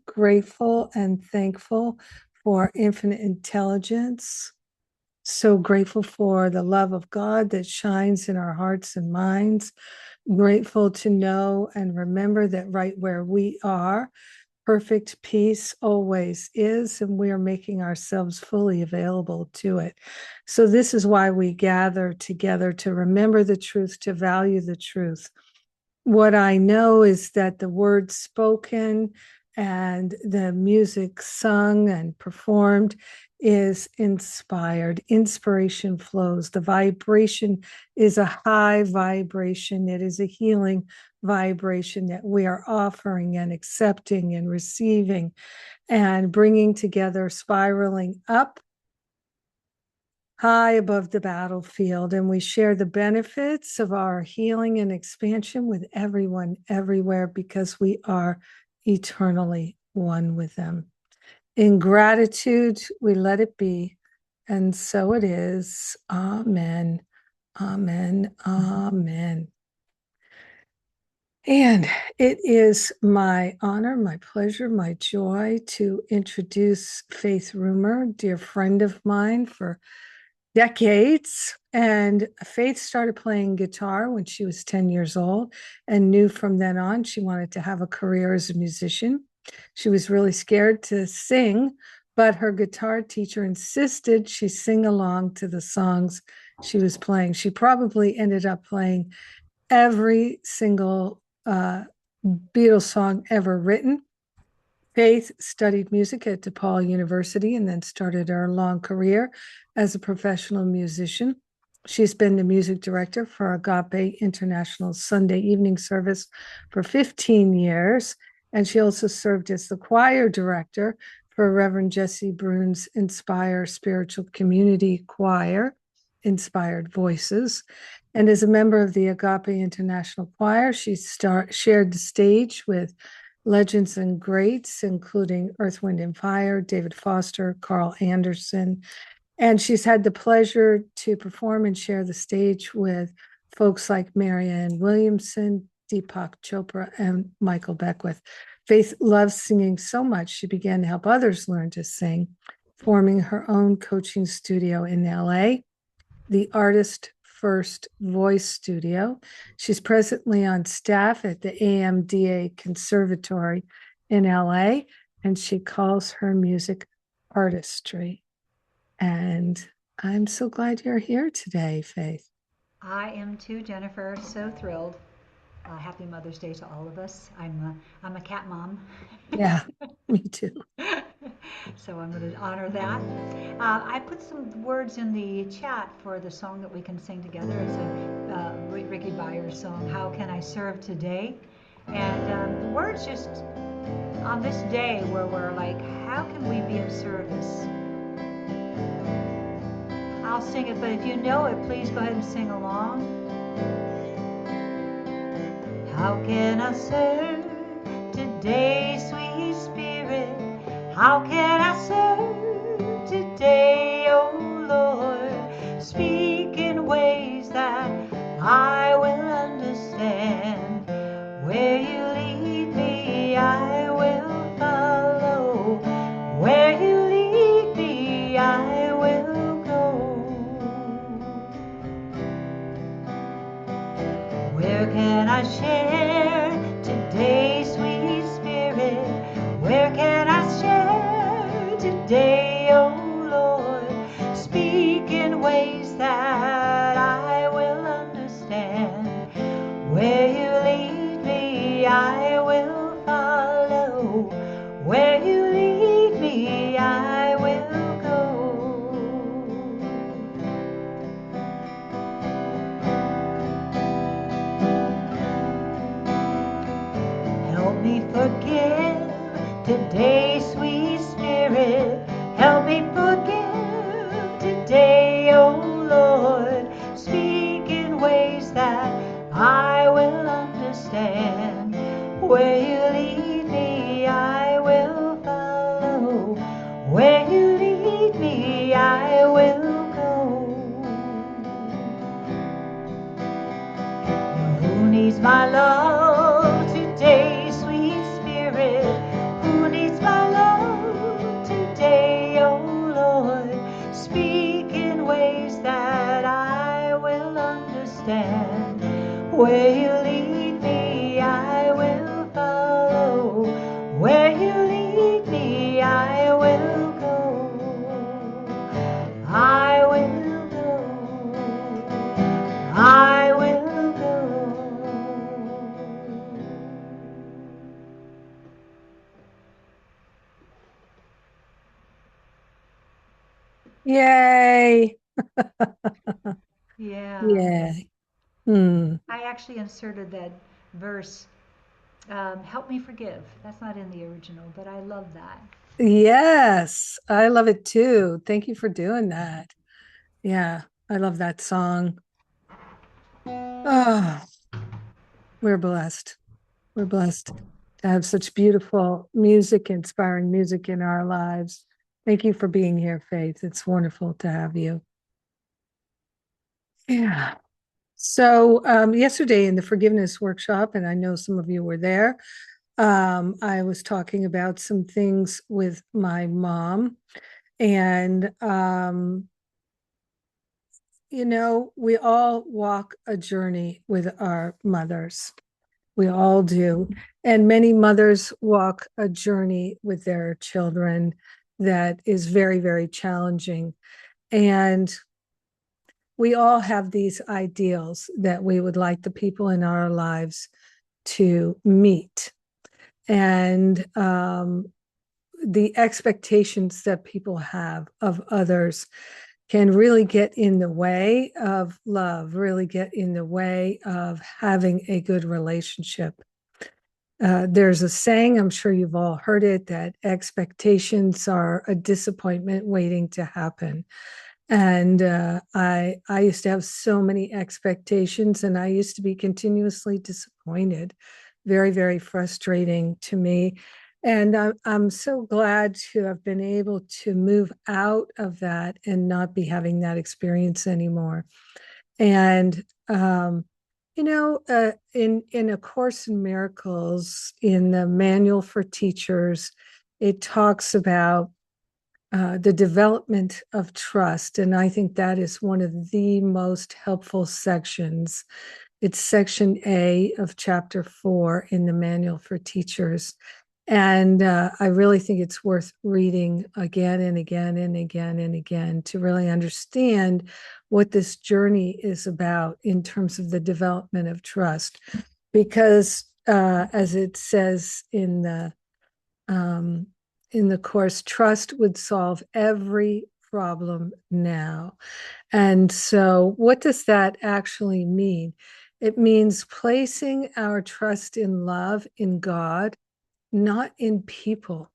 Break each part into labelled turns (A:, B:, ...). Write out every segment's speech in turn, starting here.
A: Grateful and thankful for infinite intelligence. So grateful for the love of God that shines in our hearts and minds. Grateful to know and remember that right where we are, perfect peace always is, and we are making ourselves fully available to it. So, this is why we gather together to remember the truth, to value the truth. What I know is that the words spoken and the music sung and performed is inspired. Inspiration flows. The vibration is a high vibration. It is a healing vibration that we are offering and accepting and receiving and bringing together, spiraling up high above the battlefield, and we share the benefits of our healing and expansion with everyone, everywhere, because we are eternally one with them. In gratitude, we let it be, and so it is. Amen. Amen. Amen. And it is my honor, my pleasure, my joy to introduce Faith Rumer, dear friend of mine for decades. And Faith started playing guitar when she was 10 years old and knew from then on she wanted to have a career as a musician. She was really scared to sing, but her guitar teacher insisted she sing along to the songs she was playing. She probably ended up playing every single Beatles song ever written. Faith studied music at DePaul University and then started her long career as a professional musician. She's been the music director for Agape International Sunday evening service for 15 years, and she also served as the choir director for Reverend Jesse Brune's Inspire Spiritual Community Choir, Inspired Voices. And as a member of the Agape International Choir, she shared the stage with legends and greats, including Earth, Wind, and Fire, David Foster, Carl Anderson. And she's had the pleasure to perform and share the stage with folks like Marianne Williamson, Deepak Chopra, and Michael Beckwith. Faith loves singing so much, she began to help others learn to sing, forming her own coaching studio in LA, the Artist First Voice Studio. She's presently on staff at the AMDA Conservatory in LA, and she calls her music artistry. And I'm so glad you're here today, Faith.
B: I am too, Jennifer. So thrilled. Happy Mother's Day to all of us. I'm a cat mom,
A: Yeah, me too.
B: so I'm going to honor that. I put some words in the chat for the song that we can sing together. It's a Ricky Byers song, "How Can I Serve Today?" And the words just on this day where we're like, how can we be of service? I'll sing it, but if you know it, please go ahead and sing along. How can I serve today, sweet Spirit? How can I serve today, oh Lord? Speak in ways that I will understand. Where you lead me, I will follow. Where you lead me, I will go. Where can I share today, sweet Spirit? Where can I share today, oh Lord? Speak in ways that I will understand. Where you lead me, I will follow. Where you lead me, I will go. Help me forgive today, sweet Spirit. Help me forgive today, oh Lord. Speak in ways that I will understand. Where you lead me, I will follow. Where you lead me, I will go. Who needs my love today, sweet Spirit? Who
A: Yay.
B: Yeah.
A: Yeah. Hmm.
B: I actually inserted that verse, help me forgive. That's not in the original, but I love that.
A: Yes, I love it too. Thank you for doing that. Yeah, I love that song. Oh, we're blessed. We're blessed to have such beautiful music, inspiring music in our lives. Thank you for being here, Faith. It's wonderful to have you. Yeah. So, yesterday in the forgiveness workshop, and I know some of you were there, I was talking about some things with my mom. And, we all walk a journey with our mothers. We all do. And many mothers walk a journey with their children that is very, very challenging. And we all have these ideals that we would like the people in our lives to meet. And the expectations that people have of others can really get in the way of love, really get in the way of having a good relationship. There's a saying, I'm sure you've all heard it, that expectations are a disappointment waiting to happen. And I used to have so many expectations, and I used to be continuously disappointed. Very, very frustrating to me. And I'm so glad to have been able to move out of that and not be having that experience anymore. And in A Course in Miracles, in the manual for teachers, it talks about the development of trust. And I think that is one of the most helpful sections. It's section A of chapter 4 in the manual for teachers. And I really think it's worth reading again and again and again and again to really understand what this journey is about in terms of the development of trust. Because as it says um, in the course, trust would solve every problem now. And so, what does that actually mean? It means placing our trust in love in God, not in people.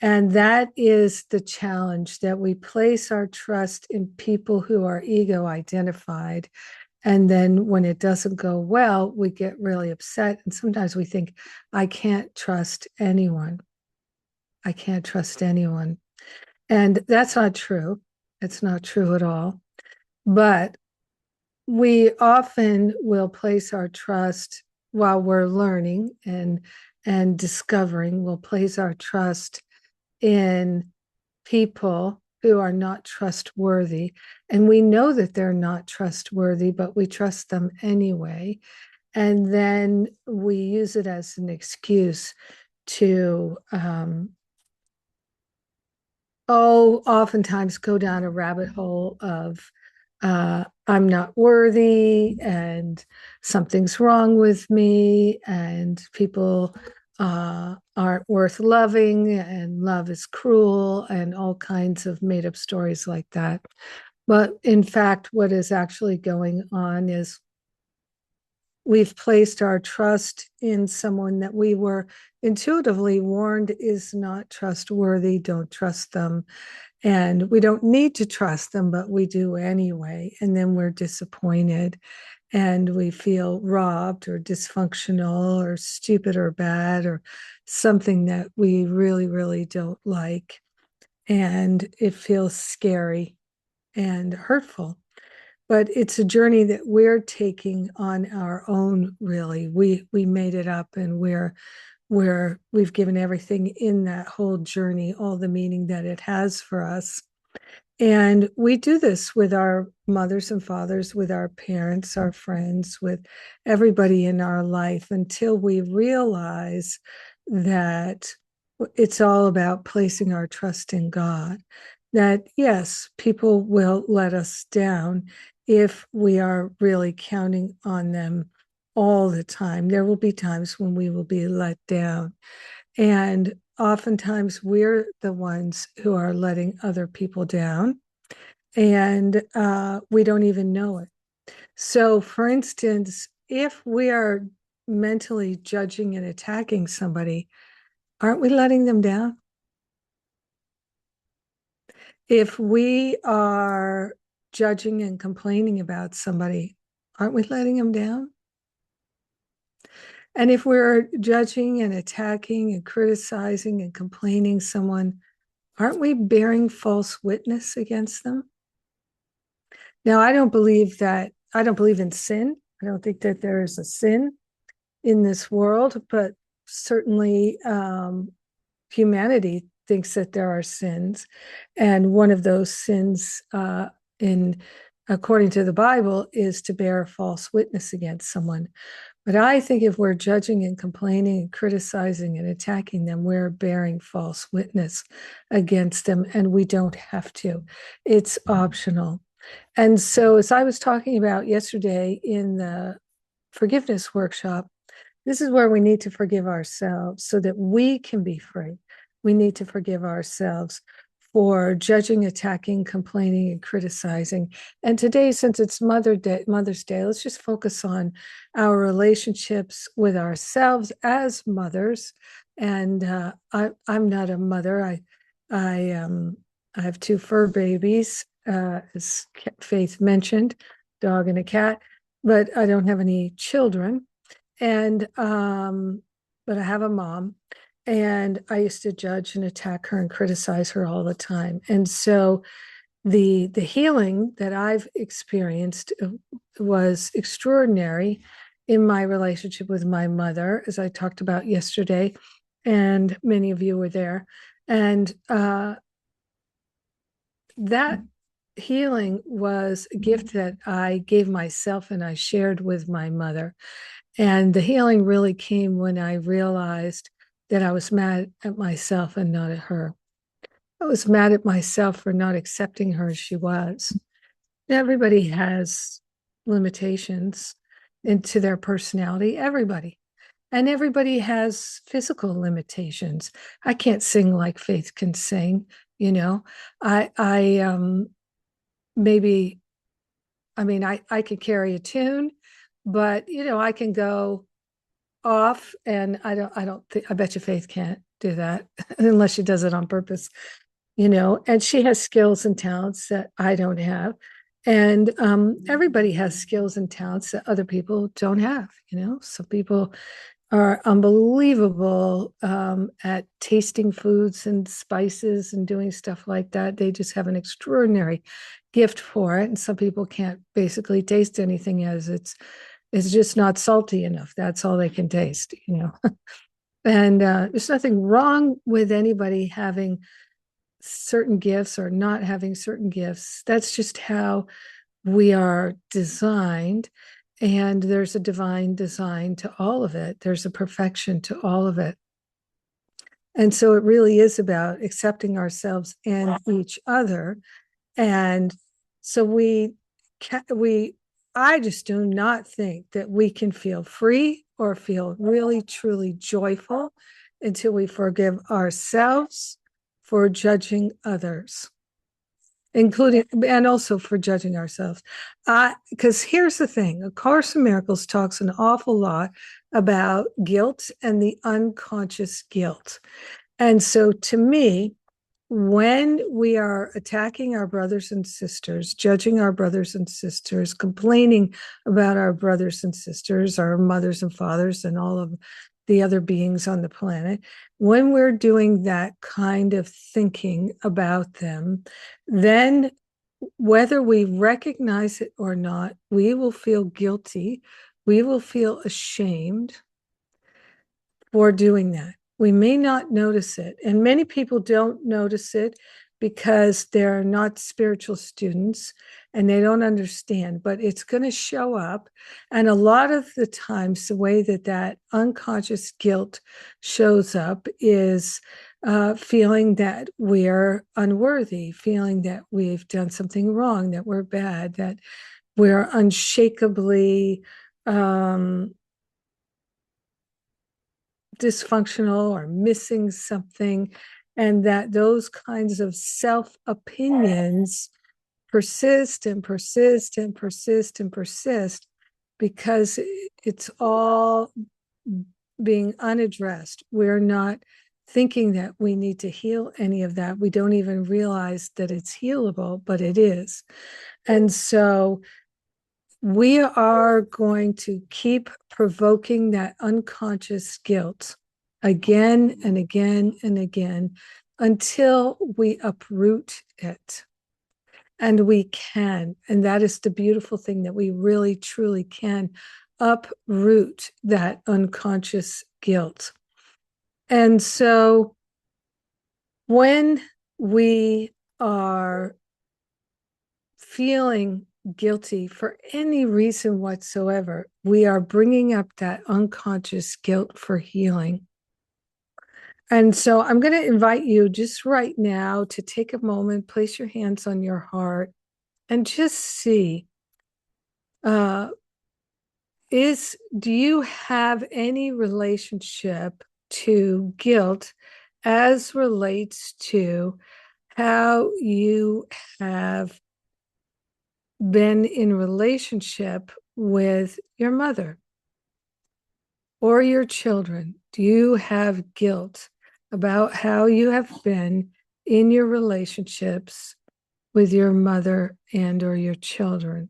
A: And that is the challenge, that we place our trust in people who are ego identified. And then when it doesn't go well, we get really upset. And sometimes we think, I can't trust anyone. I can't trust anyone. And that's not true. It's not true at all. But we often will place our trust while we're learning and discovering, we'll place our trust in people who are not trustworthy. And we know that they're not trustworthy, but we trust them anyway. And then we use it as an excuse to oftentimes go down a rabbit hole of I'm not worthy and something's wrong with me and people aren't worth loving and love is cruel and all kinds of made up stories like that. But in fact, what is actually going on is we've placed our trust in someone that we were intuitively warned is not trustworthy. Don't trust them. And we don't need to trust them, but we do anyway. And then we're disappointed and we feel robbed or dysfunctional or stupid or bad or something that we really, really don't like. And it feels scary and hurtful. But it's a journey that we're taking on our own, really. We made it up and we've given everything in that whole journey all the meaning that it has for us. And we do this with our mothers and fathers, with our parents, our friends, with everybody in our life until we realize that it's all about placing our trust in God. That yes, people will let us down if we are really counting on them all the time. There will be times when we will be let down. And oftentimes we're the ones who are letting other people down, and we don't even know it. So, for instance, if we are mentally judging and attacking somebody, aren't we letting them down? If we are judging and complaining about somebody, aren't we letting them down? And if we're judging and attacking and criticizing and complaining someone, aren't we bearing false witness against them? Now, I don't believe in sin. I don't think that there is a sin in this world, but certainly humanity thinks that there are sins. And one of those sins, according to the Bible, is to bear false witness against someone. But I think if we're judging and complaining and criticizing and attacking them, we're bearing false witness against them, and we don't have to. It's optional. And so, as I was talking about yesterday in the forgiveness workshop, this is where we need to forgive ourselves so that we can be free. We need to forgive ourselves for judging, attacking, complaining, and criticizing. And today, since it's Mother's Day, let's just focus on our relationships with ourselves as mothers. And I'm not a mother. I have two fur babies, as Faith mentioned, dog and a cat, but I don't have any children. And but I have a mom, and I used to judge and attack her and criticize her all the time. And so the healing that I've experienced was extraordinary in my relationship with my mother, as I talked about yesterday, and many of you were there. And that healing was a gift that I gave myself and I shared with my mother. And the healing really came when I realized that I was mad at myself and not at her. I was mad at myself for not accepting her as she was. Everybody has limitations into their personality, everybody. And everybody has physical limitations. I can't sing like Faith can sing, you know. I maybe, I mean, I could carry a tune, but I can go off, and I don't think, I bet you Faith can't do that unless she does it on purpose, and she has skills and talents that I don't have. And everybody has skills and talents that other people don't have. Some people are unbelievable at tasting foods and spices and doing stuff like that. They just have an extraordinary gift for it. And some people can't basically taste anything, as it's just not salty enough. That's all they can taste. And there's nothing wrong with anybody having certain gifts or not having certain gifts. That's just how we are designed. And there's a divine design to all of it. There's a perfection to all of it. And so it really is about accepting ourselves and each other. And so I just do not think that we can feel free or feel really, truly joyful until we forgive ourselves for judging others, including, and also for judging ourselves. Because here's the thing, A Course in Miracles talks an awful lot about guilt and the unconscious guilt. And so to me, when we are attacking our brothers and sisters, judging our brothers and sisters, complaining about our brothers and sisters, our mothers and fathers, and all of the other beings on the planet, when we're doing that kind of thinking about them, then whether we recognize it or not, we will feel guilty. We will feel ashamed for doing that. We may not notice it, and many people don't notice it because they're not spiritual students and they don't understand, but it's going to show up. And a lot of the times, the way that unconscious guilt shows up is feeling that we're unworthy, feeling that we've done something wrong, that we're bad, that we're unshakably dysfunctional or missing something, and that those kinds of self-opinions persist and persist and persist and persist because it's all being unaddressed. We're not thinking that we need to heal any of that. We don't even realize that it's healable, but it is. And so we are going to keep provoking that unconscious guilt again and again and again until we uproot it. And we can. And that is the beautiful thing, that we really, truly can uproot that unconscious guilt. And so when we are feeling guilty for any reason whatsoever, we are bringing up that unconscious guilt for healing. And so I'm going to invite you just right now to take a moment, place your hands on your heart, and just see, do you have any relationship to guilt as relates to how you have been in relationship with your mother or your children? Do you have guilt about how you have been in your relationships with your mother and or your children?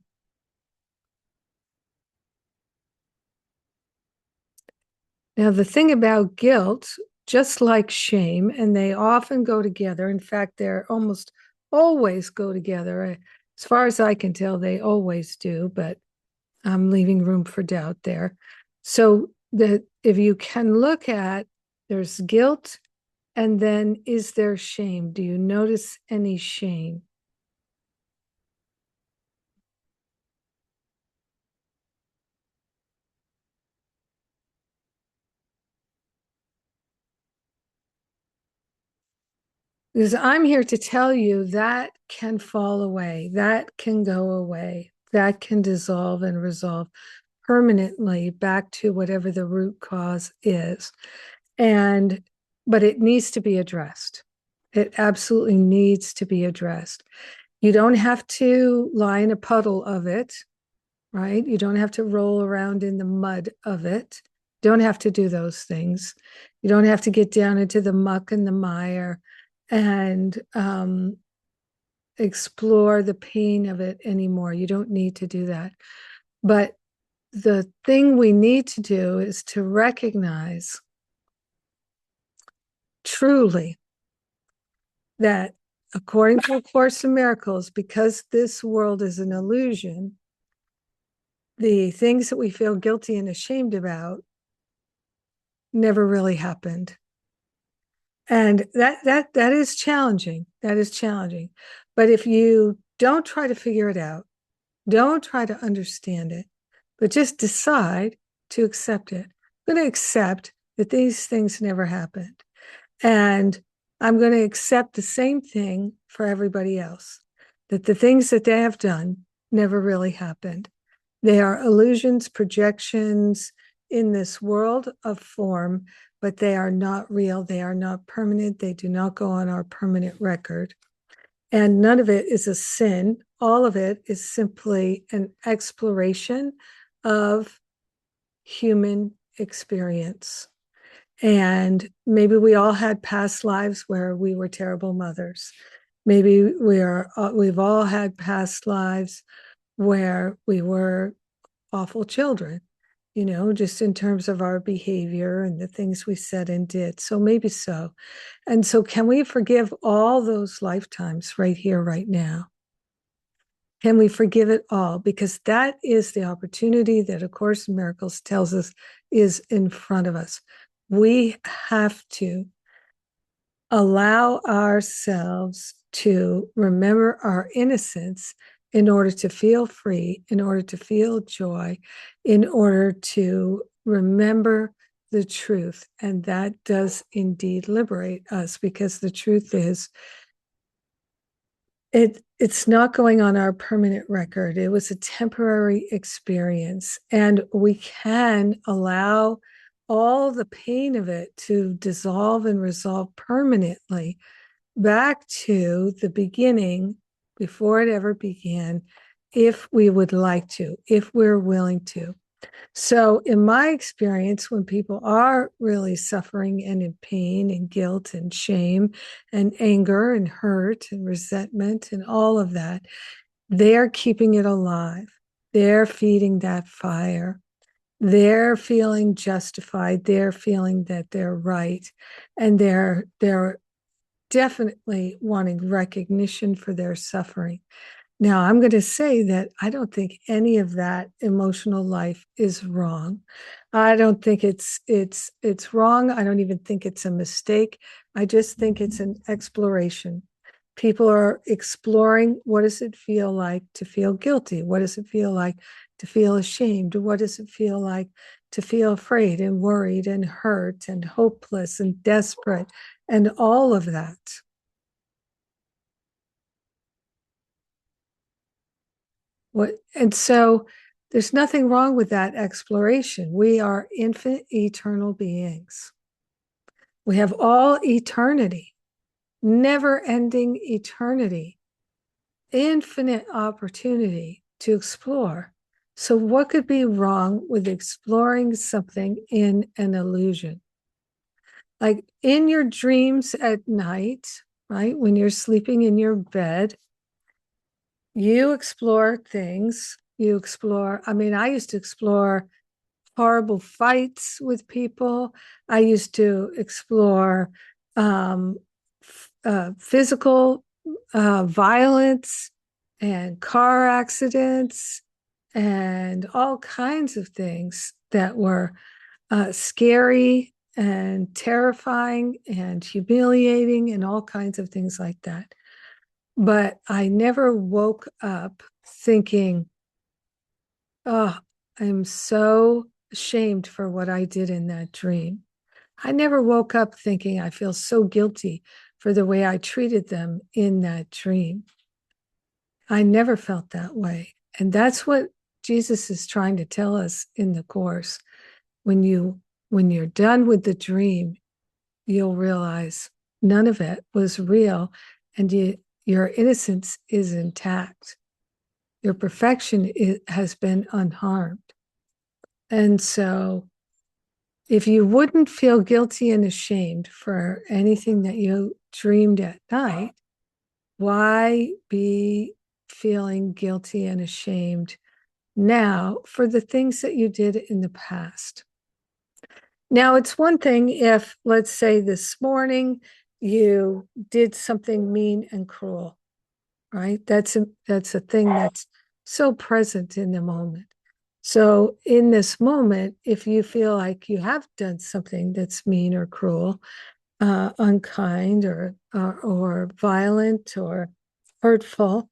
A: Now, the thing about guilt, just like shame, and they often go together. In fact, they're almost always go together. As far as I can tell, they always do, but I'm leaving room for doubt there. So that if you can look at, there's guilt, and then is there shame? Do you notice any shame? Because I'm here to tell you that can fall away, that can go away, that can dissolve and resolve permanently back to whatever the root cause is. But it needs to be addressed. It absolutely needs to be addressed. You don't have to lie in a puddle of it, right? You don't have to roll around in the mud of it. You don't have to do those things. You don't have to get down into the muck and the mire and explore the pain of it anymore. You don't need to do that. But the thing we need to do is to recognize truly that, according to A Course in Miracles, because this world is an illusion, the things that we feel guilty and ashamed about never really happened. And that is challenging. That is challenging. But if you don't try to figure it out, don't try to understand it, but just decide to accept it. I'm going to accept that these things never happened. And I'm going to accept the same thing for everybody else, that the things that they have done never really happened. They are illusions, projections in this world of form, but they are not real. They are not permanent. They do not go on our permanent record. And none of it is a sin. All of it is simply an exploration of human experience. And maybe we all had past lives where we were terrible mothers. Maybe we've all had past lives where we were awful children, just in terms of our behavior and the things we said and did. So maybe so. And so can we forgive all those lifetimes right here, right now? Can we forgive it all? Because that is the opportunity that A Course in Miracles tells us is in front of us. We have to allow ourselves to remember our innocence in order to feel free, in order to feel joy, in order to remember the truth. And that does indeed liberate us, because the truth is, it's not going on our permanent record. It was a temporary experience, and we can allow all the pain of it to dissolve and resolve permanently back to the beginning before it ever began, if we would like to, if we're willing to. So, in my experience, when people are really suffering and in pain and guilt and shame and anger and hurt and resentment and all of that, they're keeping it alive. They're feeding that fire. They're feeling justified. They're feeling that they're right. And they're definitely wanting recognition for their suffering. Now, I'm going to say that I don't think any of that emotional life is wrong. I don't think it's wrong. I don't even think it's a mistake. I just think it's an exploration. People are exploring, what does it feel like to feel guilty? What does it feel like to feel ashamed? What does it feel like to feel afraid and worried and hurt and hopeless and desperate and all of that? And so there's nothing wrong with that exploration. We are infinite, eternal beings. We have all eternity, never ending eternity, infinite opportunity to explore. So, what could be wrong with exploring something in an illusion? Like in your dreams at night, right? When you're sleeping in your bed, you explore things. I used to explore horrible fights with people. I used to explore physical violence and car accidents and all kinds of things that were scary and terrifying and humiliating and all kinds of things like that. But I never woke up thinking, oh, I'm so ashamed for what I did in that dream. I never woke up thinking I feel so guilty for the way I treated them in that dream. I never felt that way. And that's what Jesus is trying to tell us in the Course. When you're done with the dream, you'll realize none of it was real, and your innocence is intact. Your perfection has been unharmed. And so if you wouldn't feel guilty and ashamed for anything that you dreamed at night, why be feeling guilty and ashamed now for the things that you did in the past? Now, it's one thing if, let's say, this morning you did something mean and cruel, right? That's a thing that's so present in the moment. So in this moment, if you feel like you have done something that's mean or cruel, unkind or violent or hurtful,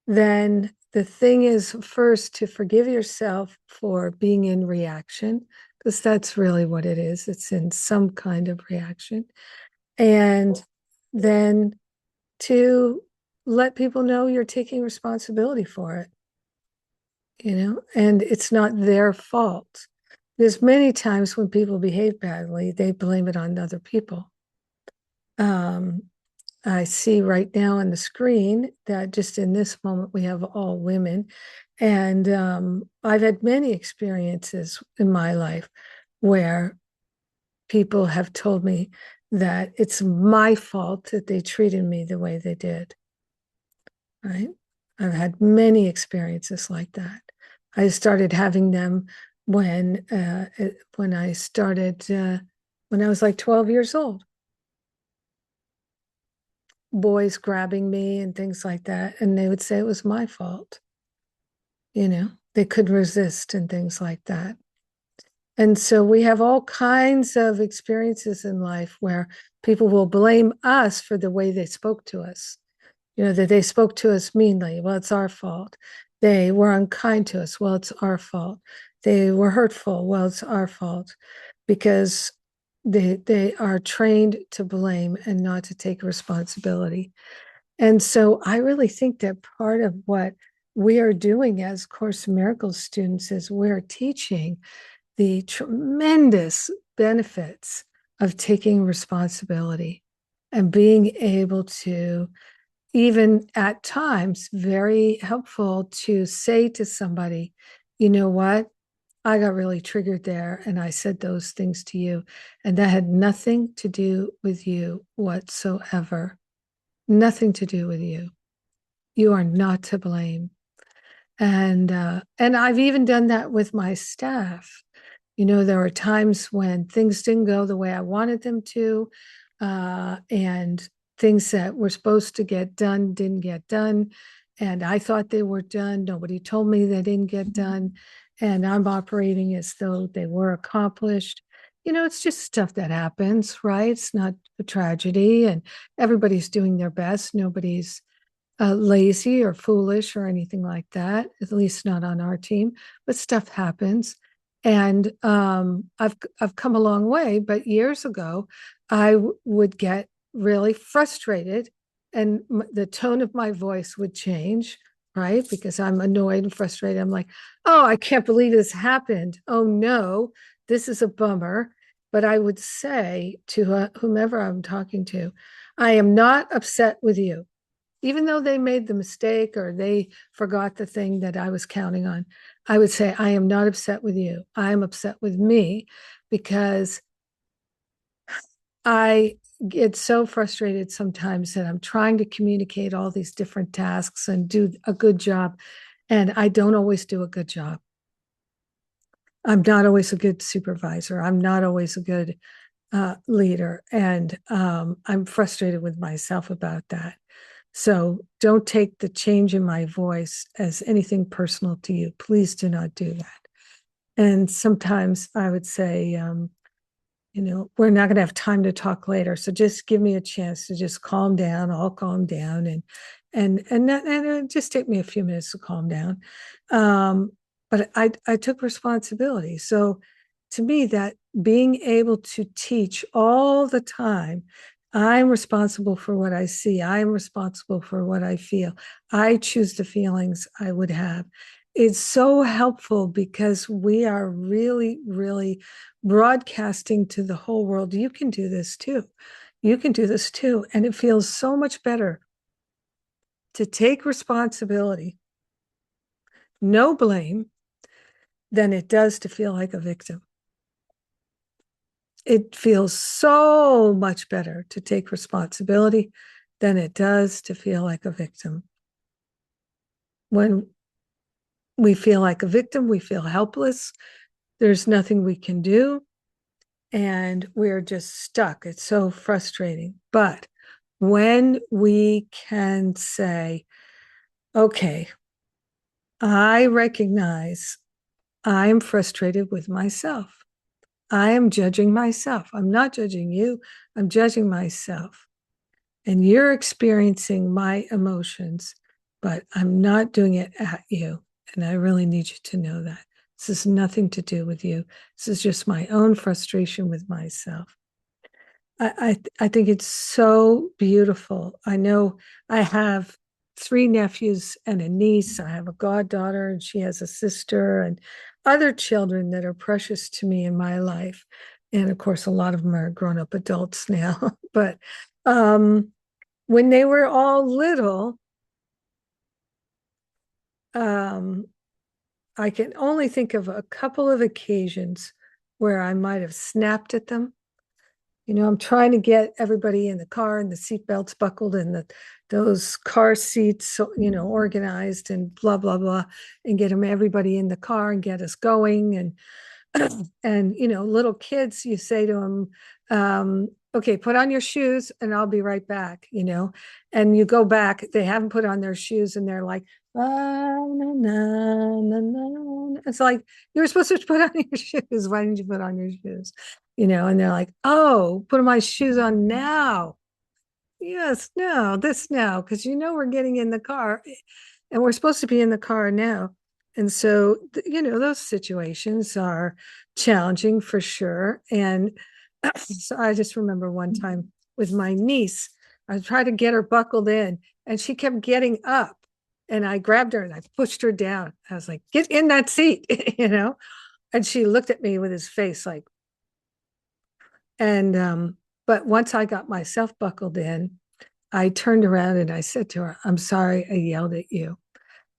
A: then the thing is first to forgive yourself for being in reaction, because that's really what it is. It's in some kind of reaction. And then to let people know you're taking responsibility for it, and it's not their fault. There's many times when people behave badly, they blame it on other people. I see right now on the screen that just in this moment we have all women. And I've had many experiences in my life where people have told me that it's my fault that they treated me the way they did. Right? I've had many experiences like that. I started having them when I started when I was like 12 years old. Boys grabbing me and things like that, and they would say it was my fault. They could resist and things like that. And so we have all kinds of experiences in life where people will blame us for the way they spoke to us. That they spoke to us meanly. Well, it's our fault. They were unkind to us. Well, it's our fault. They were hurtful. Well, it's our fault, because they are trained to blame and not to take responsibility. And so I really think that part of what we are doing as Course in Miracles students is we're teaching the tremendous benefits of taking responsibility and being able to, even at times, very helpful to say to somebody, you know what? I got really triggered there and I said those things to you. And that had nothing to do with you whatsoever. Nothing to do with you. You are not to blame. And I've even done that with my staff. There were times when things didn't go the way I wanted them to, and things that were supposed to get done didn't get done. And I thought they were done. Nobody told me they didn't get done. And I'm operating as though they were accomplished. It's just stuff that happens, right? It's not a tragedy, and everybody's doing their best. Nobody's lazy or foolish or anything like that, at least not on our team, but stuff happens. And I've come a long way, but years ago, I would get really frustrated and the tone of my voice would change, right? Because I'm annoyed and frustrated. I'm like, oh, I can't believe this happened. Oh no, this is a bummer. But I would say to whomever I'm talking to, I am not upset with you even though they made the mistake or they forgot the thing that I was counting on. I would say, I am not upset with you. I am upset with me because I get so frustrated sometimes that I'm trying to communicate all these different tasks and do a good job. And I don't always do a good job. I'm not always a good supervisor. I'm not always a good leader. And I'm frustrated with myself about that. So don't take the change in my voice as anything personal to you. Please do not do that. And sometimes I would say, we're not going to have time to talk later. So just give me a chance to just calm down. I'll calm down and just take me a few minutes to calm down. But I took responsibility. So to me, that being able to teach all the time, I'm responsible for what I see. I'm responsible for what I feel. I choose the feelings I would have. It's so helpful because we are really, really broadcasting to the whole world. You can do this too. You can do this too. And it feels so much better to take responsibility, no blame, than it does to feel like a victim. It feels so much better to take responsibility than it does to feel like a victim. When we feel like a victim, we feel helpless. There's nothing we can do. And we're just stuck. It's so frustrating. But when we can say, okay, I recognize I am frustrated with myself. I am judging myself. I'm not judging you. I'm judging myself. And you're experiencing my emotions, but I'm not doing it at you. And I really need you to know that. This has nothing to do with you. This is just my own frustration with myself. I think it's so beautiful. I know I have 3 nephews and a niece. I have a goddaughter and she has a sister and other children that are precious to me in my life. And of course, a lot of them are grown up adults now. But when they were all little, I can only think of a couple of occasions where I might have snapped at them. I'm trying to get everybody in the car and the seatbelts buckled and those car seats, organized and blah, blah, blah, and get everybody in the car and get us going. And little kids, you say to them, okay, put on your shoes and I'll be right back, and you go back, they haven't put on their shoes and they're like, oh, no, no, no, no. It's like, you were supposed to put on your shoes. Why didn't you put on your shoes? And they're like, oh, put my shoes on now. Yes, no, this now, because we're getting in the car and we're supposed to be in the car now. And so, those situations are challenging for sure. And so I just remember one time with my niece, I tried to get her buckled in and she kept getting up and I grabbed her and I pushed her down. I was like, get in that seat, And she looked at me with his face like, and but once I got myself buckled in, I turned around and I said to her, I'm sorry I yelled at you,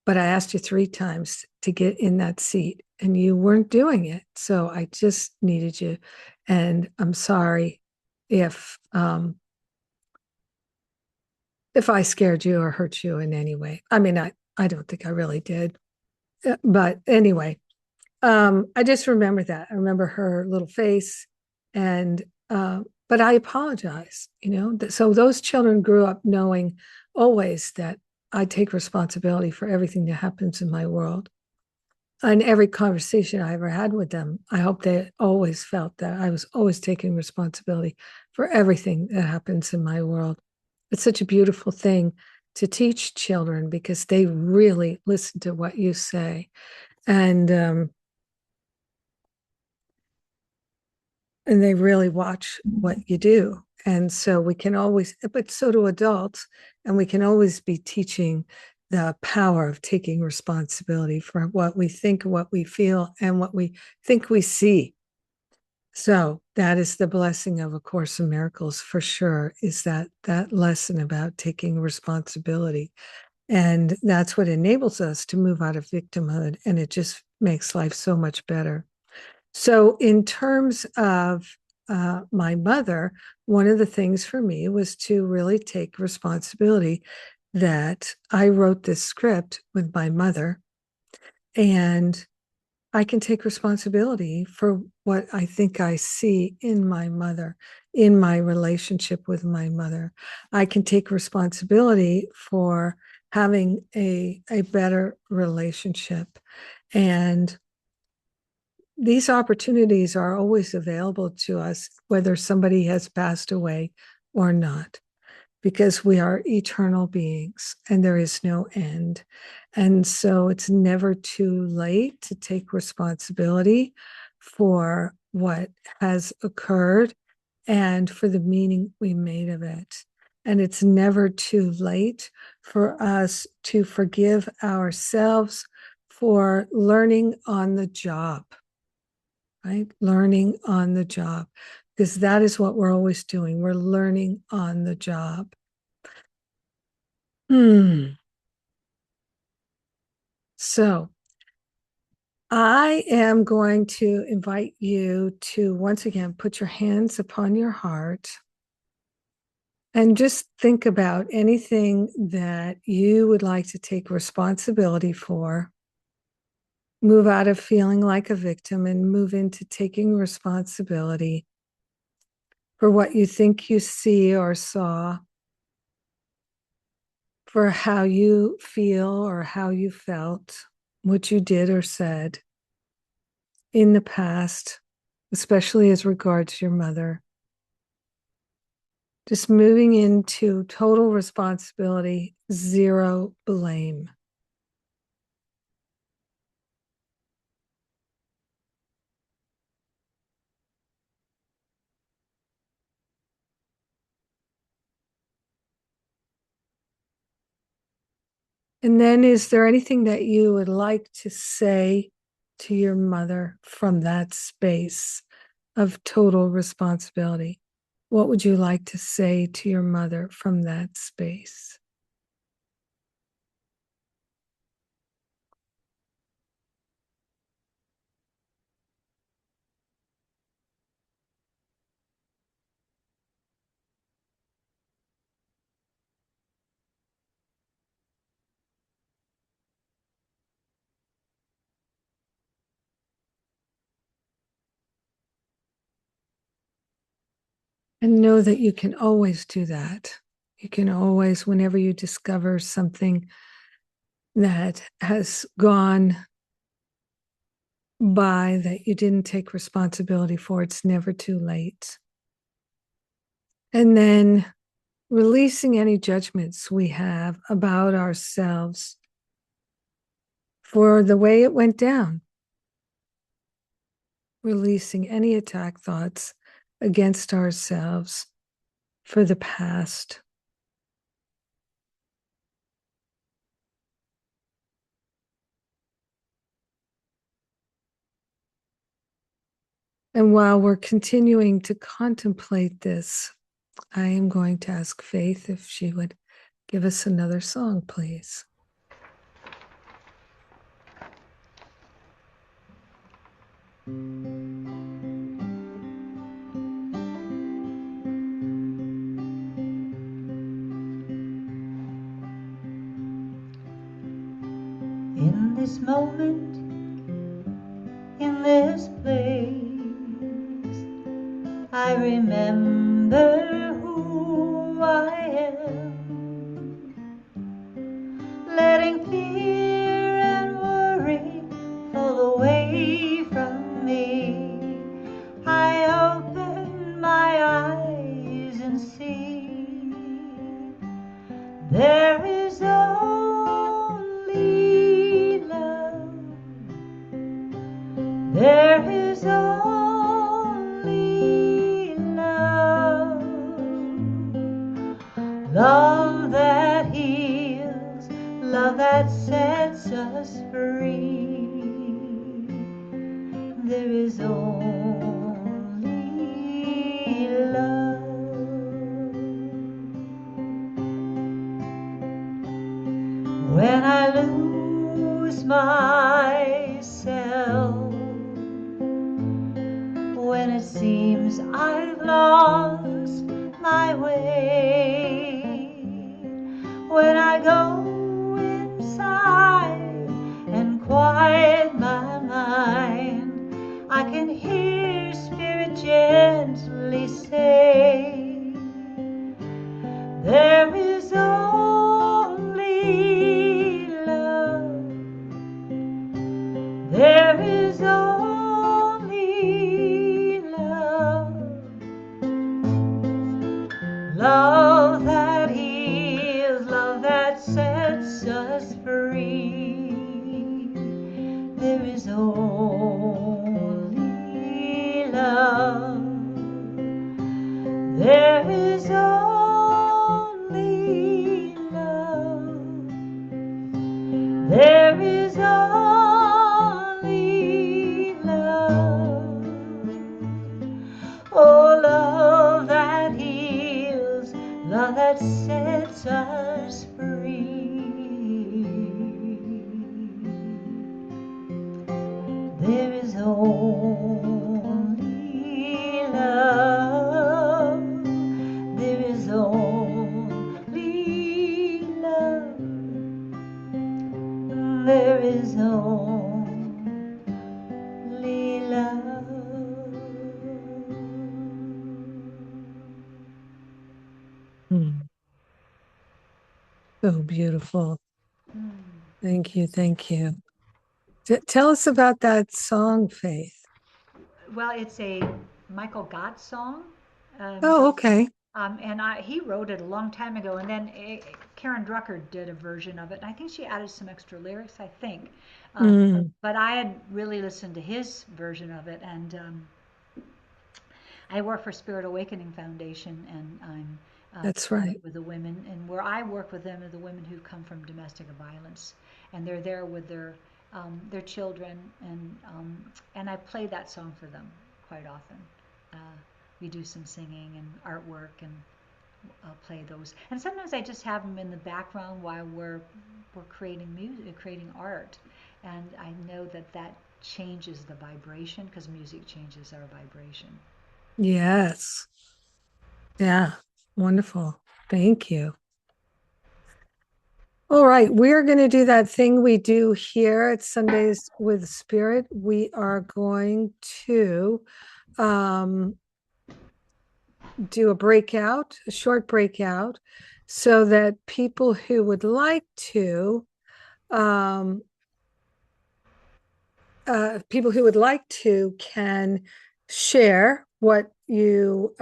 A: but I asked you 3 times to get in that seat and you weren't doing it. So I just needed you. And I'm sorry if I scared you or hurt you in any way. I mean, I don't think I really did. But anyway, I just remember that. I remember her little face, and but I apologize, So those children grew up knowing always that I take responsibility for everything that happens in my world. And every conversation I ever had with them, I hope they always felt that I was always taking responsibility for everything that happens in my world. It's such a beautiful thing to teach children because they really listen to what you say. And they really watch what you do. And so we can always, but so do adults, and we can always be teaching the power of taking responsibility for what we think, what we feel, and what we think we see. So that is the blessing of A Course in Miracles for sure, is that lesson about taking responsibility. And that's what enables us to move out of victimhood. And it just makes life so much better. So, in terms of my mother, one of the things for me was to really take responsibility that I wrote this script with my mother, and I can take responsibility for what I think I see in my mother, in my relationship with my mother. I can take responsibility for having a better relationship. And these opportunities are always available to us, whether somebody has passed away or not, because we are eternal beings and there is no end. And so it's never too late to take responsibility for what has occurred and for the meaning we made of it. And it's never too late for us to forgive ourselves for learning on the job, right? Learning on the job, because that is what we're always doing. We're learning on the job. So I am going to invite you to once again put your hands upon your heart and just think about anything that you would like to take responsibility for. Move out of feeling like a victim and move into taking responsibility for what you think you see or saw, for how you feel or how you felt, what you did or said in the past, especially as regards your mother. Just moving into total responsibility, zero blame. And then, is there anything that you would like to say to your mother from that space of total responsibility? What would you like to say to your mother from that space? And know that you can always do that. You can always, whenever you discover something that has gone by that you didn't take responsibility for, it's never too late. And then releasing any judgments we have about ourselves for the way it went down. Releasing any attack thoughts against ourselves for the past. And while we're continuing to contemplate this, I am going to ask Faith if she would give us another song, please.
B: In this moment, in this place, I remember who I am, letting fear and worry fall away from me. I open my eyes and see there is only love. There is only love. Love that heals, love that sets us free. There is only love. When I lose myself, when it seems I've lost my way, when I go inside and quiet my mind, I can hear Spirit gently say, there is only love. There is only love. Love that heals, love that sets us free. There is only love. There is only love. There is only love. Oh, love that heals, love that sets us free. There is only love. There is only love. There is only love.
A: So beautiful. Thank you. Thank you. Tell us about that song, Faith.
B: Well, it's a Michael Gott song. Um,
A: Oh, okay.
B: he wrote it a long time ago, and then Karen Drucker did a version of it. And I think she added some extra lyrics, I think.
A: Mm,
B: But I had really listened to his version of it, and I work for Spirit Awakening Foundation, and I'm
A: that's right.
B: with the women, and where I work with them are the women who come from domestic violence, and they're there with their children, and I play that song for them quite often. We do some singing and artwork, and play those. And sometimes I just have them in the background while we're creating music, creating art, and I know that that changes the vibration because music changes our vibration.
A: Yes. Yeah. Wonderful. Thank you. All right. We're going to do that thing we do here at Sundays with Spirit. We are going to um, do a short breakout, so that people who would like to um, can share what you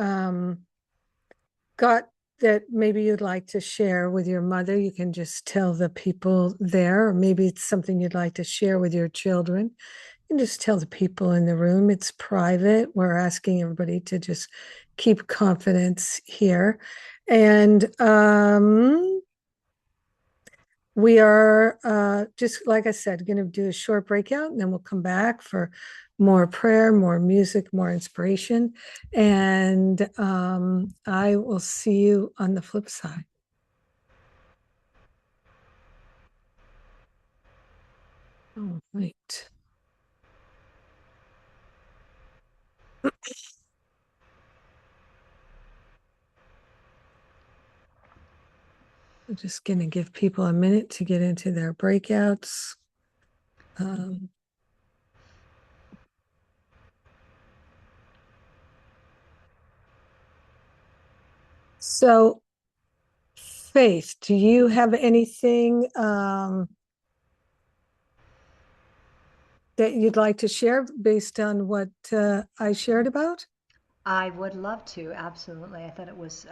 A: got that maybe you'd like to share with your mother. You can just tell the people there, or maybe it's something you'd like to share with your children. You can just tell the people in the room. It's private. We're asking everybody to just keep confidence here. And we are just, like I said, going to do a short breakout, and then we'll come back for more prayer, more music, more inspiration. And I will see you on the flip side. All right. I'm just going to give people a minute to get into their breakouts. Um, so, Faith, do you have anything that you'd like to share based on what I shared about?
B: I would love to, absolutely. I thought it was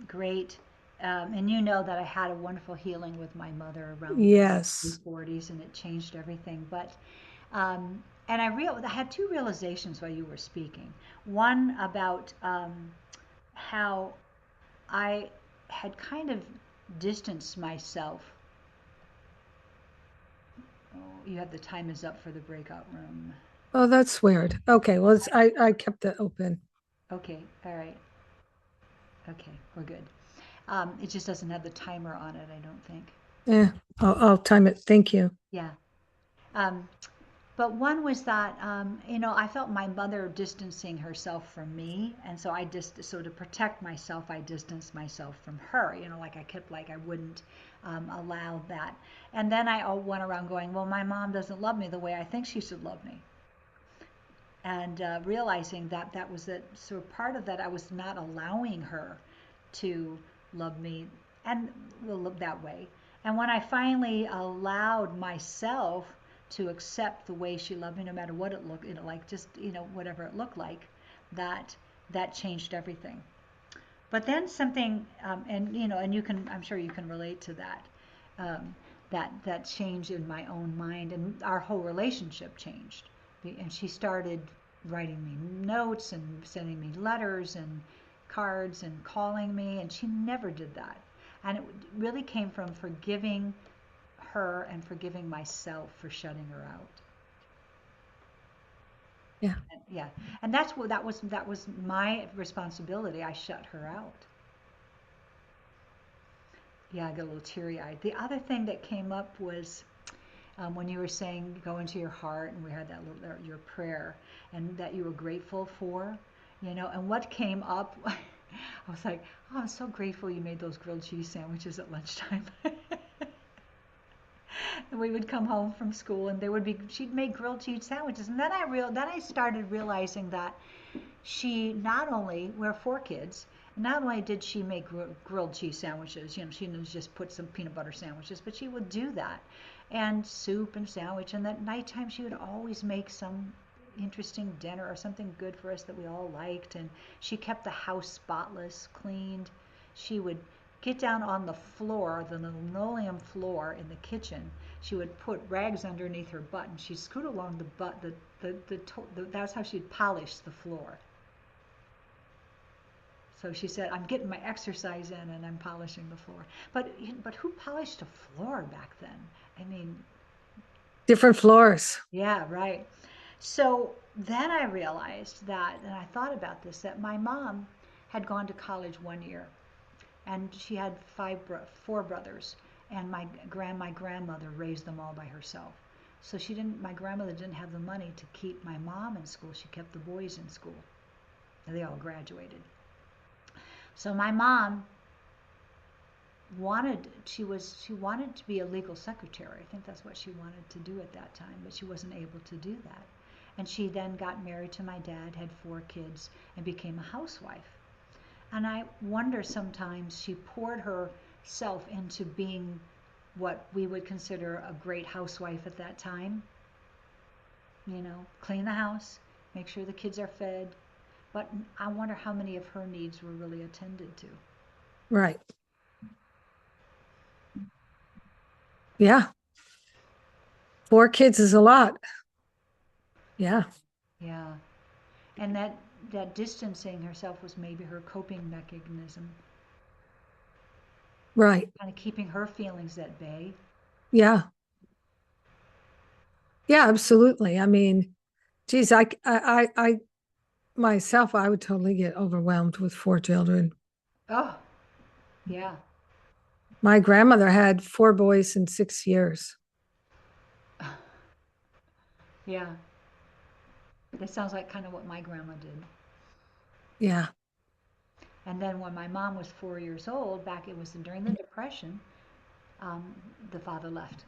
B: great. And you know that I had a wonderful healing with my mother around the
A: Yes.
B: 40s, and it changed everything. But and I had two realizations while you were speaking. One about how I had kind of distanced myself. Oh, you have the time is up for the breakout room.
A: Oh, that's weird. Okay, well, I kept it open.
B: Okay, all right. Okay, we're good. It just doesn't have the timer on it, I don't think.
A: Yeah, I'll time it. Thank you.
B: Yeah. Um, but one was that, I felt my mother distancing herself from me. And so so to protect myself, I distanced myself from her, like I kept, like I wouldn't allow that. And then I went around going, well, my mom doesn't love me the way I think she should love me. And realizing that that was it. So part of that, I was not allowing her to love me and look that way. And when I finally allowed myself to accept the way she loved me, no matter what it looked, like just, whatever it looked like, that that changed everything. But then something, and I'm sure you can relate to that, that change in my own mind, and our whole relationship changed. And she started writing me notes and sending me letters and cards and calling me, and she never did that. And it really came from forgiving her and forgiving myself for shutting her out.
A: Yeah.
B: Yeah, and that's what that was my responsibility. I shut her out. Yeah, I got a little teary eyed. The other thing that came up was when you were saying go into your heart, and we had that little, your prayer, and that you were grateful for, and what came up, I was like, oh, I'm so grateful you made those grilled cheese sandwiches at lunchtime. And we would come home from school, and she'd make grilled cheese sandwiches, and then I started realizing that she not only, we're four kids, not only did she make grilled cheese sandwiches, she didn't just put some peanut butter sandwiches, but she would do that, and soup and sandwich, and at nighttime she would always make some interesting dinner or something good for us that we all liked, and she kept the house spotless, cleaned. She would get down on the floor, the linoleum floor in the kitchen. She would put rags underneath her butt, and she'd scoot along the butt, that's how she'd polish the floor. So she said, I'm getting my exercise in and I'm polishing the floor. But who polished a floor back then? I mean,
A: Different floors.
B: yeah, right. So then I realized that, and I thought about this, that my mom had gone to college one year, and she had four brothers, and my grandmother raised them all by herself. So my grandmother didn't have the money to keep my mom in school. She kept the boys in school. And they all graduated. So my mom she wanted to be a legal secretary. I think that's what she wanted to do at that time, but she wasn't able to do that. And she then got married to my dad, had four kids, and became a housewife. And I wonder sometimes she poured herself into being what we would consider a great housewife at that time. Clean the house, make sure the kids are fed. But I wonder how many of her needs were really attended to.
A: Right. Yeah. Four kids is a lot. Yeah.
B: Yeah. And that distancing herself was maybe her coping mechanism,
A: Right.
B: kind of keeping her feelings at bay.
A: Yeah. Yeah, absolutely. I mean, Geez, myself, I would totally get overwhelmed with four children.
B: Oh, yeah.
A: My grandmother had four boys in 6 years.
B: Yeah. That sounds like kind of what my grandma did.
A: Yeah.
B: And then when my mom was 4 years old, back it was during the Depression, um, the father left.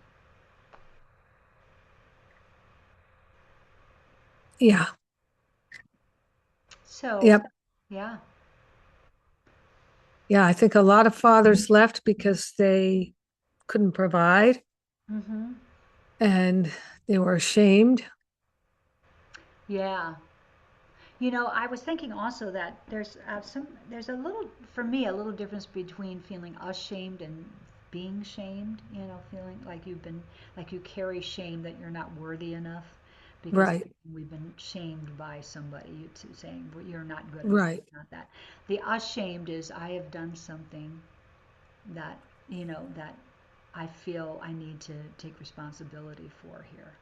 A: Yeah.
B: So,
A: Yep.
B: yeah.
A: Yeah. I think a lot of fathers left because they couldn't provide
B: Mm-hmm.
A: and they were ashamed.
B: Yeah. I was thinking also that there's a little, for me, a little difference between feeling ashamed and being shamed, feeling like you carry shame that you're not worthy enough because
A: Right.
B: we've been shamed by somebody saying, "Well, you're not good enough,
A: Right.
B: not that." The ashamed is I have done something that, that I feel I need to take responsibility for here.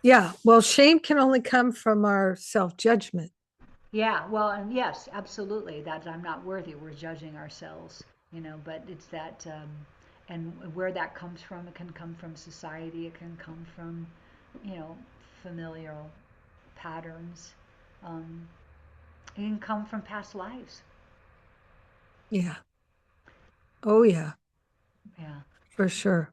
A: Yeah. Well, shame can only come from our self-judgment.
B: Yeah, well, and yes, absolutely, that I'm not worthy. We're judging ourselves, but it's that, and where that comes from, it can come from society, it can come from, you know, familial patterns, um, it can come from past lives.
A: Yeah. Oh, yeah,
B: Yeah,
A: for sure.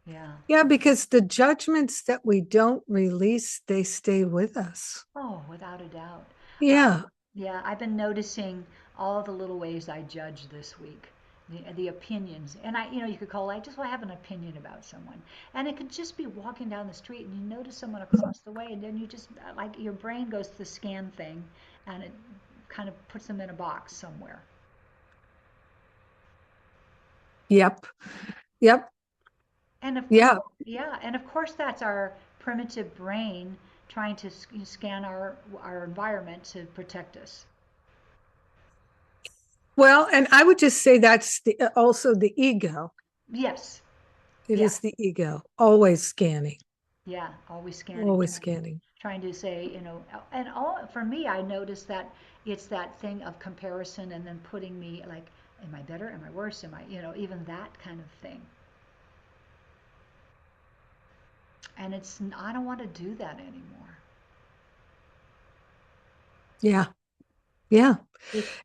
B: yeah.
A: Yeah, because the judgments that we don't release, they stay with us.
B: Oh, without a doubt.
A: Yeah.
B: Yeah, I've been noticing all the little ways I judge this week. The opinions, and you could call. I just want to have an opinion about someone, and it could just be walking down the street and you notice someone across the way, and then you just like your brain goes to the scan thing, and it kind of puts them in a box somewhere.
A: Yep. Yep.
B: And of
A: Yeah.
B: course, yeah, and of course that's our primitive brain trying to scan our environment to protect us.
A: Well, and I would just say that's also the ego.
B: Yes,
A: It
B: yeah.
A: is the ego, always scanning,
B: Yeah, always scanning,
A: always scanning.
B: trying to say, and all for me, I noticed that it's that thing of comparison and then putting me like, am I better? Am I worse? Am I, even that kind of thing. And I don't want to do that anymore.
A: Yeah. Yeah.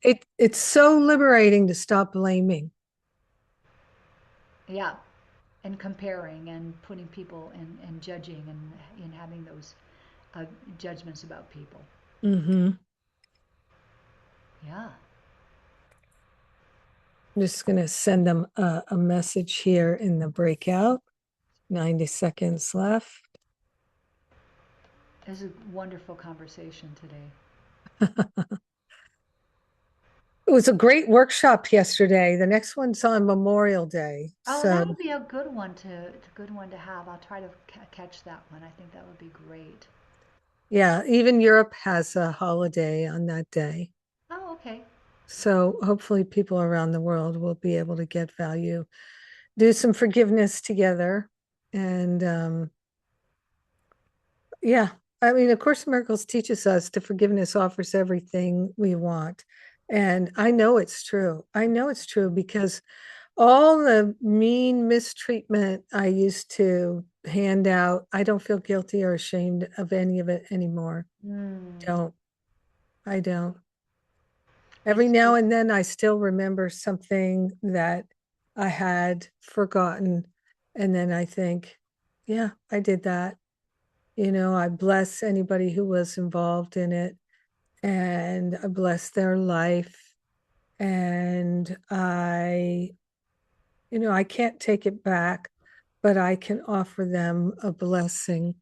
B: It,
A: It's so liberating to stop blaming.
B: yeah, and comparing and putting people and judging and having those judgments about people.
A: Hmm.
B: Yeah.
A: I'm just going to send them a message here in the breakout. 90 seconds left.
B: This is a wonderful conversation today.
A: It was a great workshop yesterday. The next one's on Memorial Day.
B: Oh, that
A: So,
B: would be a good one to have. I'll try to catch that one. I think that would be great.
A: yeah, even Europe has a holiday on that day.
B: Oh, okay.
A: So, hopefully, people around the world will be able to get value, do some forgiveness together. And yeah, I mean, A Course in Miracles teaches us to forgiveness offers everything we want. And I know it's true. I know it's true because all the mean mistreatment I used to hand out, I don't feel guilty or ashamed of any of it anymore.
B: Mm.
A: Don't. I don't. Every
B: It's
A: now and then I still remember something that I had forgotten. And then I think, yeah, I did that. I bless anybody who was involved in it and I bless their life. And I can't take it back, but I can offer them a blessing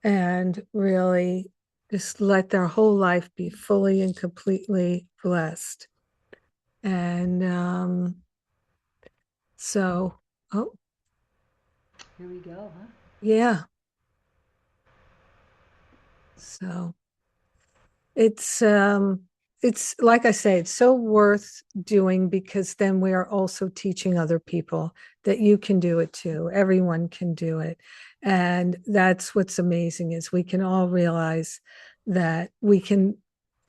A: and really just let their whole life be fully and completely blessed. And so, oh,
B: here we go, huh?
A: yeah. So it's like I say, it's so worth doing because then we are also teaching other people that you can do it too. Everyone can do it. And that's what's amazing is we can all realize that we can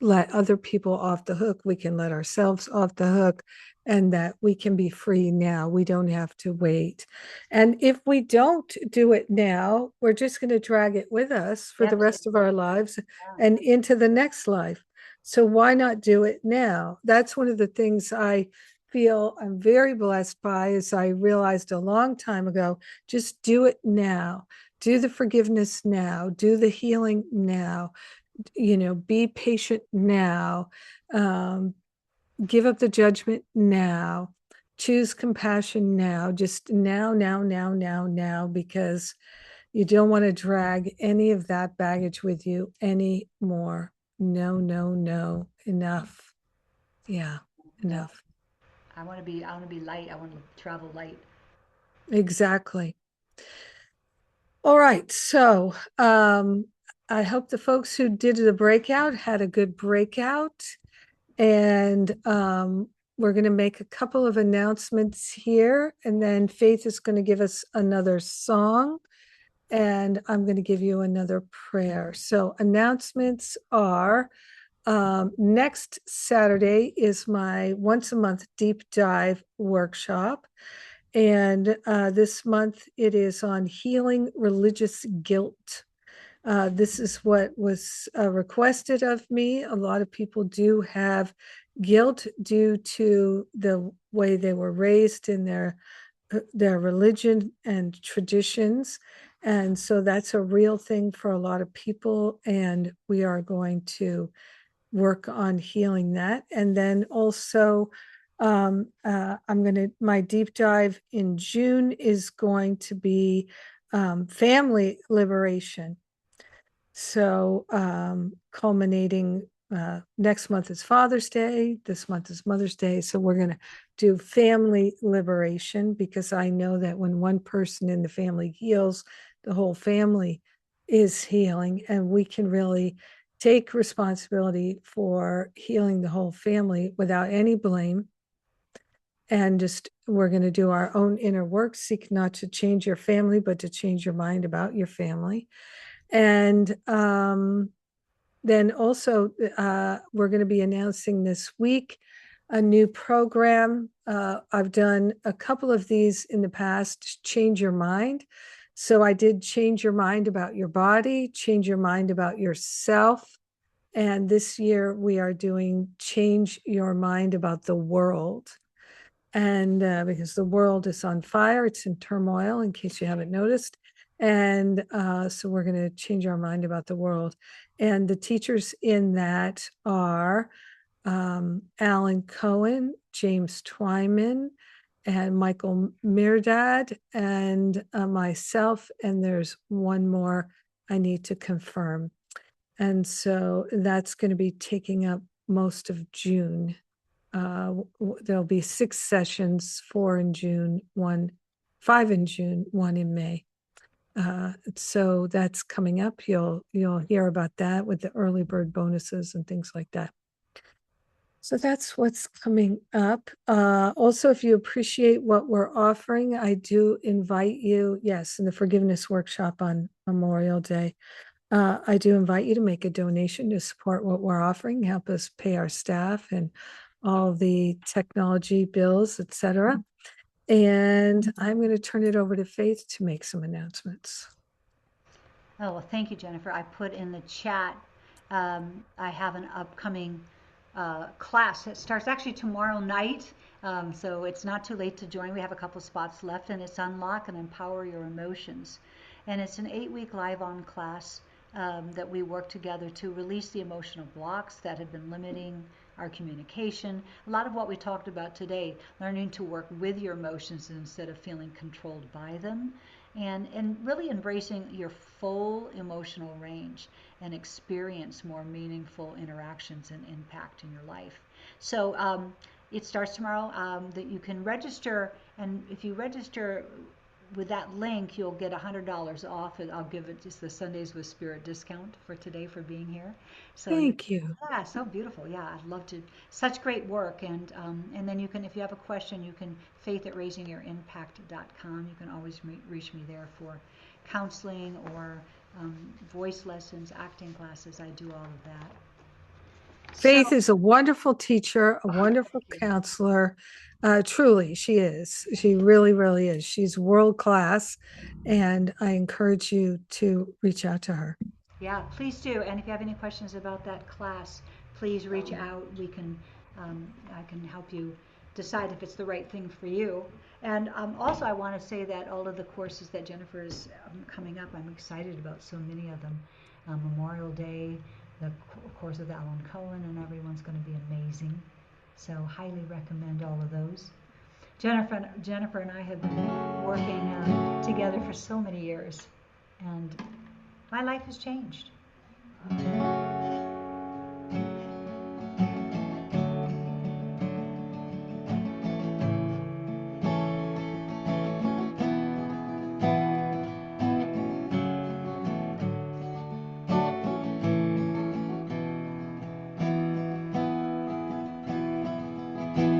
A: let other people off the hook. We can let ourselves off the hook, and that we can be free now. We don't have to wait. And if we don't do it now, we're just going to drag it with us for the rest of our lives and into the next life. So why not do it now? That's one of the things I feel I'm very blessed by, as I realized a long time ago. Just do it now. Do the forgiveness now. Do the healing now. Be patient now. Give up the judgment now. Choose compassion now. Just now, now, now, now, now, because you don't want to drag any of that baggage with you anymore. No, no, no. Enough. Yeah,
B: Yeah.
A: enough.
B: I want to be light. I want to travel light.
A: Exactly. All right. So I hope the folks who did the breakout had a good breakout. And we're going to make a couple of announcements here. And then Faith is going to give us another song. And I'm going to give you another prayer. So announcements are next Saturday is my once a month deep dive workshop. And this month it is on healing religious guilt. This is what was requested of me. A lot of people do have guilt due to the way they were raised in their religion and traditions. And so that's a real thing for a lot of people. And we are going to work on healing that. And then also, my deep dive in June is going to be family liberation. So, culminating next month is Father's Day, this month is Mother's Day. So, we're going to do family liberation, because I know that when one person in the family heals, the whole family is healing, and we can really take responsibility for healing the whole family without any blame. And just we're going to do our own inner work, seek not to change your family, but to change your mind about your family. And then also, we're going to be announcing this week a new program. I've done a couple of these in the past, Change Your Mind. So I did Change Your Mind about your body, Change Your Mind about yourself. And this year we are doing Change Your Mind about the world. And because the world is on fire, it's in turmoil, in case you haven't noticed. And so we're going to change our mind about the world. And the teachers in that are Alan Cohen, James Twyman, and Michael Mirdad, and myself. And there's one more I need to confirm. And so that's going to be taking up most of June. There'll be 6 sessions, 4 in June, 5 in June, 1 in May. So that's coming up. You'll hear about that with the early bird bonuses and things like that. So that's what's coming up. Also, if you appreciate what we're offering, I do invite you, yes, in the forgiveness workshop on Memorial Day. I do invite you to make a donation to support what we're offering, help us pay our staff and all the technology bills, etc. And I'm going to turn it over to Faith to make some announcements.
B: Oh, well, thank you, Jennifer. I put in the chat, I have an upcoming class. It starts actually tomorrow night, so it's not too late to join. We have a couple spots left, and it's Unlock and Empower Your Emotions. And it's an 8-week live-on class that we work together to release the emotional blocks that have been limiting our communication. A lot of what we talked about today, learning to work with your emotions instead of feeling controlled by them, and really embracing your full emotional range and experience more meaningful interactions and impact in your life. So it starts tomorrow. That you can register, and if you register with that link, you'll get $100 off. And I'll give it just the Sundays with Spirit discount for today for being here. So
A: Thank you.
B: yeah, so beautiful. Yeah, I'd love to. Such great work. And then you can, if you have a question, you can faith@raisingyouриmpact.com. You can always reach me there for counseling or voice lessons, acting classes. I do all of that. So,
A: Faith is a wonderful teacher, a wonderful
B: thank you.
A: counselor. Truly, she is. She really, really is. She's world class, and I encourage you to reach out to her.
B: Yeah, please do. And if you have any questions about that class, please reach out. I can help you decide if it's the right thing for you. And also, I want to say that all of the courses that Jennifer is coming up, I'm excited about so many of them. Memorial Day, the course with Alan Cohen, and everyone's going to be amazing. So, highly recommend all of those. Jennifer and I have been working together for so many years, and my life has changed.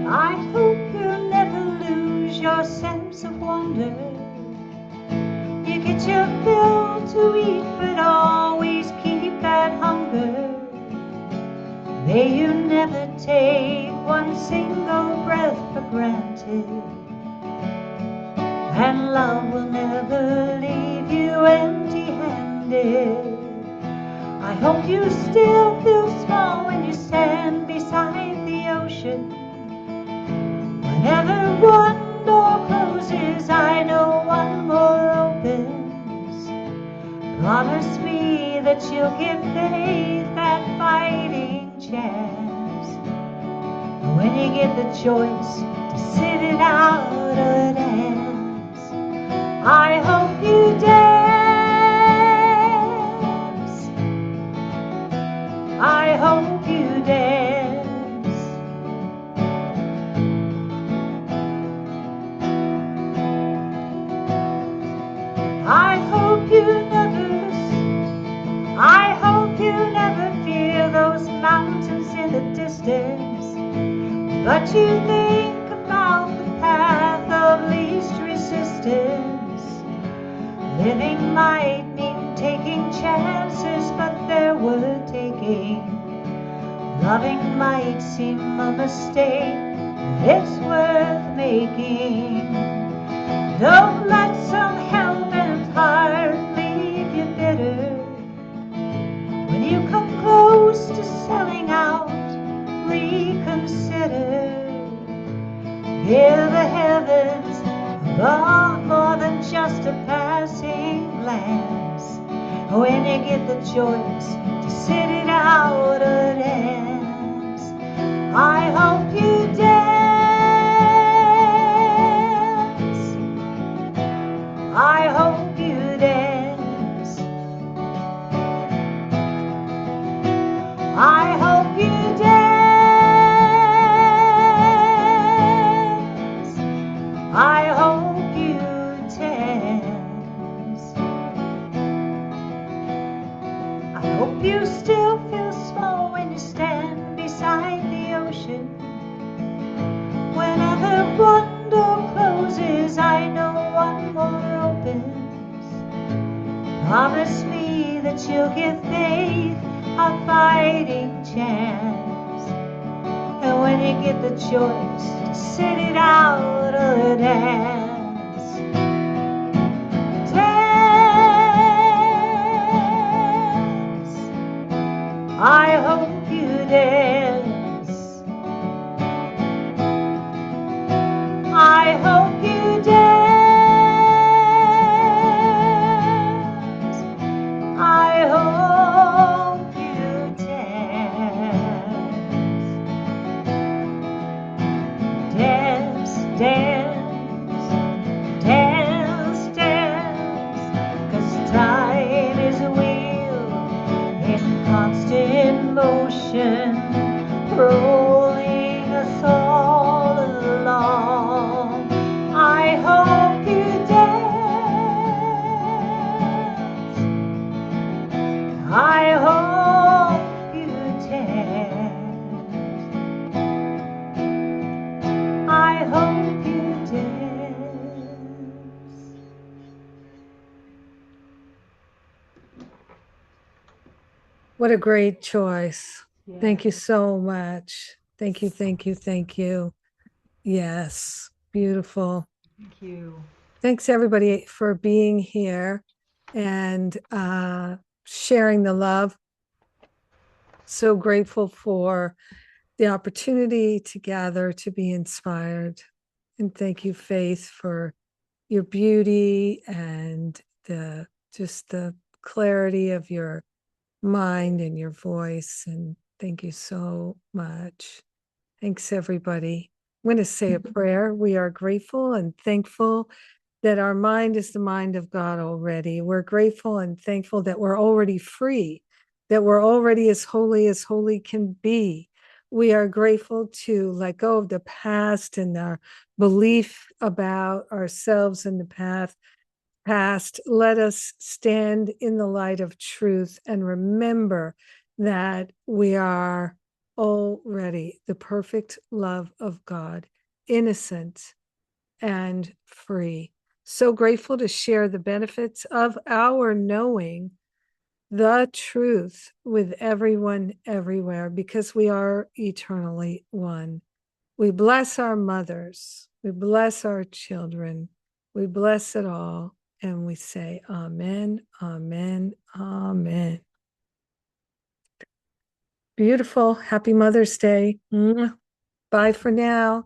B: I hope you'll never lose your sense of wonder. You get your fill to eat, but always keep that hunger. May you never take one single breath for granted, and love will never leave you empty-handed. I hope you still feel small when you stand beside the ocean. Whenever one door closes, I know one more opens. Promise me that you'll give faith that fighting chance. And when you get the choice to sit it out or dance, I hope you dance. I hope you dance. I hope you never fear those mountains in the distance, but you think about the path of least resistance. Living might mean taking chances, but they're worth taking. Loving might seem a mistake, but it's worth making. Don't let some hell-bent heart leave you bitter. When you come close to selling out, reconsider. Hear the heavens above more than just a passing glance. When you get the choice to sit it out or dance, I hope you dance. I hope you dance. I hope you dance. I hope you dance. I hope you still feel small when you stand beside the ocean. Whenever one door closes, I know one more opens. Promise me that you'll give faith a fighting chance. And when you get the choice to sit it out or dance, dance. I hope you dance. I hope you dance. I hope you dance. Dance, dance, dance, dance. 'Cause time is a wheel in constant motion, rolling us all along. I hope you dance. I hope you dance. I hope you
A: What a great choice.
B: Yeah,
A: Thank you so much. Thank you, thank you, thank you. Yes, beautiful.
B: thank you.
A: Thanks everybody for being here and sharing the love. So grateful for the opportunity to gather, to be inspired. And thank you, Faith, for your beauty and the just the clarity of your mind and your voice. And thank you so much. Thanks, everybody. I'm going to say a prayer. We are grateful and thankful that our mind is the mind of God already. We're grateful and thankful that we're already free, that we're already as holy can be. We are grateful to let go of the past and our belief about ourselves in the past. Let us stand in the light of truth and remember that we are already the perfect love of God, innocent and free. So grateful to share the benefits of our knowing the truth with everyone everywhere because we are eternally one. We bless our mothers, we bless our children, we bless it all, and we say amen, amen, amen. Beautiful. Happy Mother's Day. Bye for now.